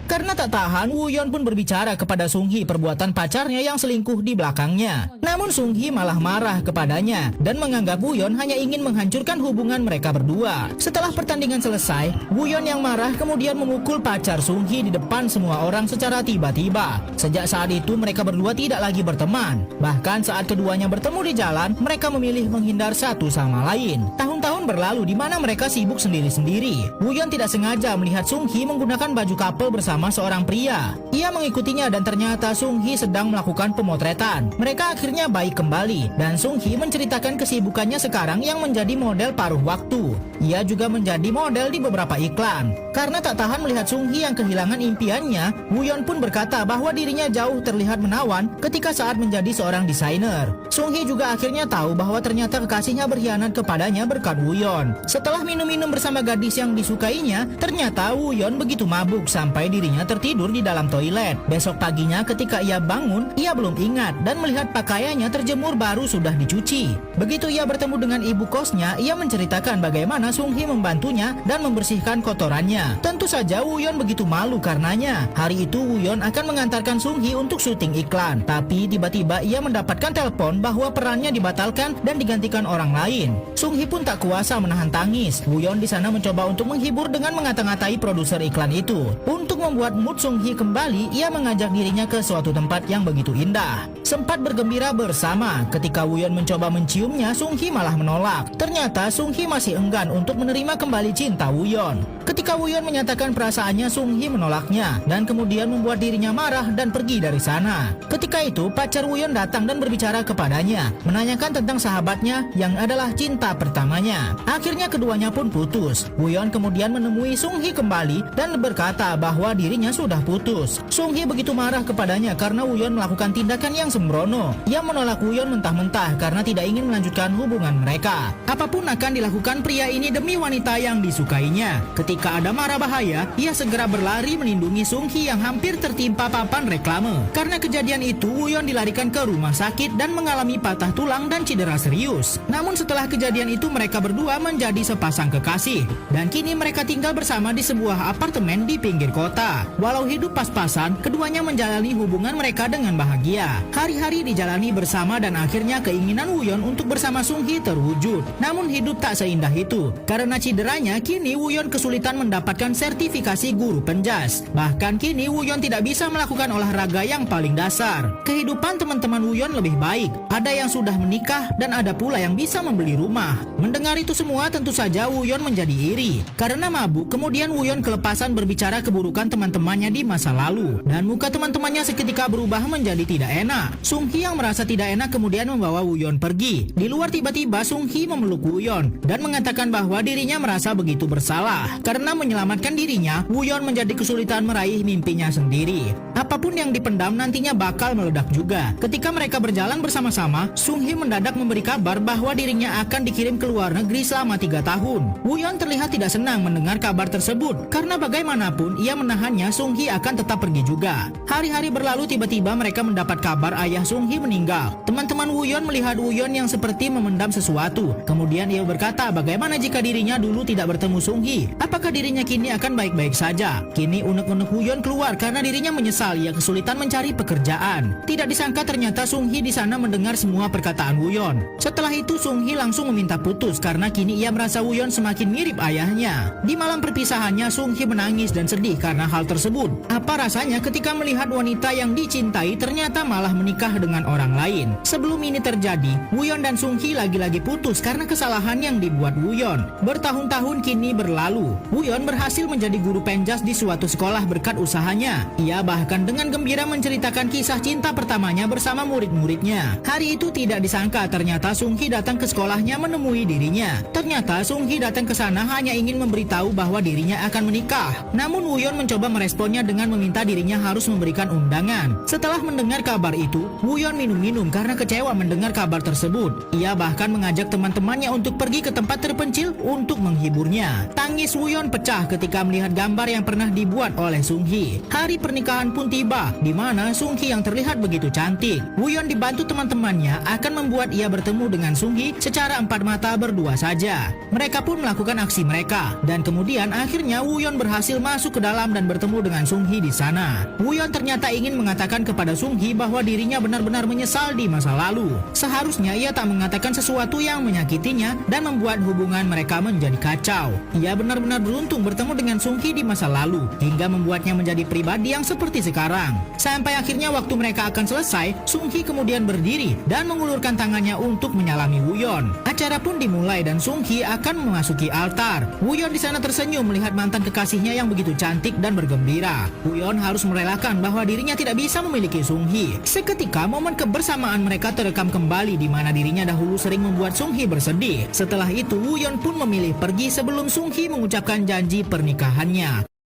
Karena tak tahan, Woo-yeon pun berbicara kepada Sung-hee perbuatan pacarnya yang selingkuh di belakangnya. Namun Sung-hee malah marah kepadanya dan menganggap Woo-yeon hanya ingin menghancurkan hubungan mereka berdua. Setelah pertandingan selesai, Woo-yeon yang marah kemudian memukul pacar Sung-hee di depan semua orang secara tiba-tiba. Sejak saat itu mereka berdua tidak lagi berteman. Bahkan saat keduanya bertemu di jalan, mereka memilih menghindar satu sama lain. Tahun-tahun berlalu di mana mereka sibuk sendiri-sendiri. Woo-yeon tidak sengaja melihat Sung-hee menggunakan baju couple bersama seorang pria. Ia mengikutinya dan ternyata Sung-hee sedang melakukan pemotretan. Mereka akhirnya baik kembali dan Sung-hee menceritakan kesibukannya sekarang yang menjadi model paruh waktu. Ia juga menjadi model di beberapa iklan. Karena tak tahan melihat Sung-hee yang kehilangan impiannya, Woo-yeon pun berkata bahwa dirinya jauh terlihat menawan ketika saat menjadi seorang desainer. Sung-hee juga akhirnya tahu bahwa ternyata kekasihnya berkhianat kepadanya berkat Woo-yeon. Setelah minum-minum bersama gadis yang disukainya, ternyata Woo-yeon begitu mabuk sampai dirinya tertidur di dalam toilet. Besok paginya ketika ia bangun, ia belum ingat dan melihat pakaiannya terjemur baru sudah dicuci. Begitu ia bertemu dengan ibu kosnya, ia menceritakan bagaimana Sung-hee membantunya dan membersihkan kotorannya. Tentu saja Woo-yeon begitu malu karenanya. Hari itu Woo-yeon akan mengantarkan Sung-hee untuk syuting iklan. Tapi tiba-tiba ia mendapatkan telepon bahwa perannya dibatalkan dan digantikan orang lain. Sung-hee pun tak kuasa menahan tangis. Woo-yeon di sana mencoba untuk menghibur dengan mengata-ngatai produser iklan itu. Untuk membuat mood Sung-hee kembali, ia mengajak dirinya ke suatu tempat yang begitu indah. Sempat bergembira bersama. Ketika Woo-yeon mencoba menciumnya, Sung-hee malah menolak. Ternyata Sung-hee masih enggan untuk menerima kembali cinta Woo-yeon. Ketika Woo-yeon menyatakan perasaannya, Sung-hee menolaknya dan kemudian membuat dirinya marah dan pergi dari sana. Ketika itu, pacar Woo-yeon datang dan berbicara kepadanya, menanyakan tentang sahabatnya yang adalah cinta pertamanya. Akhirnya keduanya pun putus. Woo-yeon kemudian menemui Sung-hee kembali dan berkata bahwa dirinya sudah putus. Sung-hee begitu marah kepadanya karena Woo-yeon melakukan tindakan yang sembrono. Ia menolak Woo-yeon mentah-mentah karena tidak ingin melanjutkan hubungan mereka. Apapun akan dilakukan pria ini demi wanita yang disukainya. Ketika ada mara bahaya, ia segera berlari melindungi Sung-hee yang hampir tertimpa papan reklame. Karena kejadian itu, Woo-yeon dilarikan ke rumah sakit dan mengalami patah tulang dan cedera serius. Namun setelah kejadian itu mereka berdua menjadi sepasang kekasih dan kini mereka tinggal bersama di sebuah apartemen di pinggir kota. Walau hidup pas-pasan, keduanya menjalani hubungan mereka dengan bahagia. Hari-hari dijalani bersama dan akhirnya keinginan Woo-yeon untuk bersama Sung-hee terwujud. Namun hidup tak seindah itu. Karena cederanya, kini Woo-yeon kesulitan mendapatkan sertifikasi guru penjas. Bahkan kini Woo-yeon tidak bisa melakukan olahraga yang paling dasar. Kehidupan teman-teman Woo-yeon lebih baik. Ada yang sudah menikah dan ada pula yang bisa membeli rumah. Mendengar itu semua tentu saja Woo-yeon menjadi iri. Karena mabuk, kemudian Woo-yeon kelepasan berbicara keburukan teman-temannya di masa lalu. Dan muka teman-temannya seketika berubah menjadi tidak enak. Sung-hee yang merasa tidak enak kemudian membawa Woo-yeon pergi. Di luar tiba-tiba Sung-hee memeluk Woo-yeon dan mengatakan bahwa dirinya merasa begitu bersalah. Karena menyelamatkan dirinya, Woo-yeon menjadi kesulitan meraih mimpinya sendiri. Apapun yang dipendam nantinya bakal meledak juga. Ketika mereka berjalan bersama-sama, Sung-hee mendadak memberi kabar bahwa dirinya akan dikirim ke luar negeri selama 3 tahun. Woo-yeon terlihat tidak senang mendengar kabar tersebut. Karena bagaimanapun ia menahannya, Sung-hee akan tetap pergi juga. Hari-hari berlalu, tiba-tiba mereka mendapat kabar ayah Sung-hee meninggal. Teman-teman Woo-yeon melihat Woo-yeon yang seperti memendam sesuatu. Kemudian ia berkata bagaimana jika dirinya dulu tidak bertemu Sung-hee. Apakah dirinya kini akan baik-baik saja? Kini unek-unek Woo-yeon keluar karena dirinya menyesal ia kesulitan mencari pekerjaan. Tidak disangka ternyata Sung-hee di sana mendengar semua perkataan Woo-yeon. Setelah itu Sung-hee langsung meminta putus karena kini ia merasa Woo-yeon semakin mirip ayahnya. Di malam perpisahannya Sung-hee menangis dan sedih karena hal tersebut. Apa rasanya ketika melihat wanita yang dicintai ternyata malah menikah dengan orang lain? Sebelum ini terjadi, Woo-yeon dan Sung-hee lagi-lagi putus karena kesalahan yang dibuat Woo-yeon. Bertahun-tahun kini berlalu. Woo-yeon berhasil menjadi guru penjas di suatu sekolah berkat usahanya. Ia bahkan dengan gembira menceritakan kisah cinta pertamanya bersama murid-muridnya. Hari itu tidak disangka ternyata Sung-hee datang ke sekolahnya menemui dirinya. Ternyata Sung-hee datang ke sana hanya ingin memberitahu bahwa dirinya akan menikah. Namun Woo-yeon mencoba meresponnya dengan meminta dirinya harus memberikan undangan. Setelah mendengar kabar itu, Woo-yeon minum-minum karena kecewa mendengar kabar tersebut. Ia bahkan mengajak teman-temannya untuk pergi ke tempat terpencil untuk menghiburnya. Tangis Woo-yeon pecah ketika melihat gambar yang pernah dibuat oleh Sung-hee. Hari pernikahan pun tiba. tiba, di mana Sung Hee yang terlihat begitu cantik. Woo-yeon dibantu teman-temannya akan membuat ia bertemu dengan Sung Hee secara empat mata berdua saja. Mereka pun melakukan aksi mereka, dan kemudian akhirnya Woo-yeon berhasil masuk ke dalam dan bertemu dengan Sung Hee di sana. Woo-yeon ternyata ingin mengatakan kepada Sung Hee bahwa dirinya benar-benar menyesal di masa lalu. Seharusnya ia tak mengatakan sesuatu yang menyakitinya dan membuat hubungan mereka menjadi kacau. Ia benar-benar beruntung bertemu dengan Sung Hee di masa lalu, hingga membuatnya menjadi pribadi yang seperti sekarang. Sampai akhirnya waktu mereka akan selesai, Sung Hee kemudian berdiri dan mengulurkan tangannya untuk menyalami Woo-yeon. Acara pun dimulai dan Sung Hee akan memasuki altar. Woo-yeon di sana tersenyum melihat mantan kekasihnya yang begitu cantik dan bergembira. Woo-yeon harus merelakan bahwa dirinya tidak bisa memiliki Sung Hee. Seketika momen kebersamaan mereka terekam kembali di mana dirinya dahulu sering membuat Sung Hee bersedih. Setelah itu Woo-yeon pun memilih pergi sebelum Sung Hee mengucapkan janji pernikahannya.